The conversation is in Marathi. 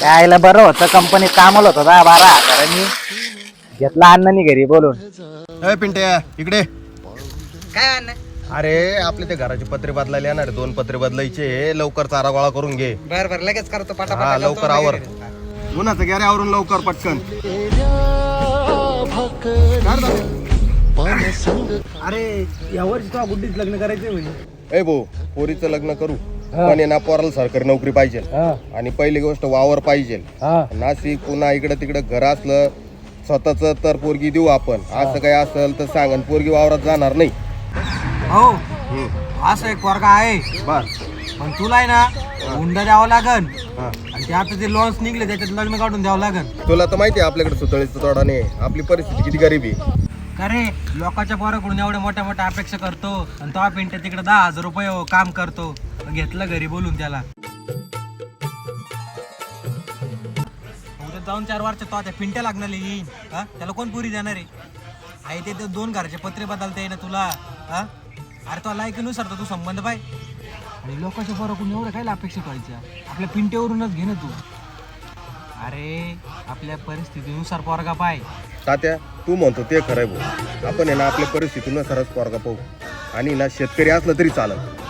यायला बरं होतं, कंपनीत कामाला होतं 10-12 मी घेतला अण्णांनी घरी बोलून. ए पिंट्या इकडे. काय अण्णा? अरे आपले ते घराचे पत्रे बदलायला येणार आहे, 2 पत्रे बदलायचे. लवकर चारा गोळा करून घे. बर बर लगेच करतो हा पटापट. लवकर आवर. उन्हाचं गॅरे आवरून लवकर पटकन. अरे यावर्षी तो गुड्डीच लग्न करायचंय म्हणजे. ए भाऊ, पोरीचं लग्न करू पण आहे ना, पोराला सरकारी नोकरी पाहिजे. आणि पहिली गोष्ट वावर पाहिजे. नाशिक पुन्हा इकडे तिकडे घर असलं स्वतःच तर पोरगी देऊ आपण. असं काही असेल तर सांग, पोरगी वावरात जाणार नाही. हो असं एक वर्ग आहे बर. पण तुला आहे ना हुंडा द्यावा लागन. आणि ते आता ते लॉन्स निघले त्याच्यात लग्न काढून द्यावं लागन. तुला तर माहिती आहे आपल्याकडे सुतळीचं तोडाने आपली परिस्थिती किती गरीबी. का रे लोकांच्या पोराकडून एवढ्या मोठ्या मोठ्या अपेक्षा करतो आणि तो पिंट्या तिकडे 10,000 रुपये काम करतो. घेतलं घरी बोलून त्याला. उद्या जाऊन 4 वर्ष तो त्या पिंट्या लागणार येईन. हा त्याला कोण पुरी देणार आहे? ते 2 घरचे पत्रे बदलता येईना तुला. हा अरे तो लायकीनुसार तर तू संबंध पाय. आणि लोकांच्या पोराकडून एवढं काय अपेक्षा करायच्या? आपल्या पिंट्यावरूनच घे ना तू. अरे आपल्या परिस्थितीनुसार पोरगा पाय. तात्या तू म्हणतो ते खरंय भाऊ. आपण आहे ना आपल्या परिस्थितीनुसारच पोरगा पाहू. आणि ना शेतकरी असलं तरी चालत.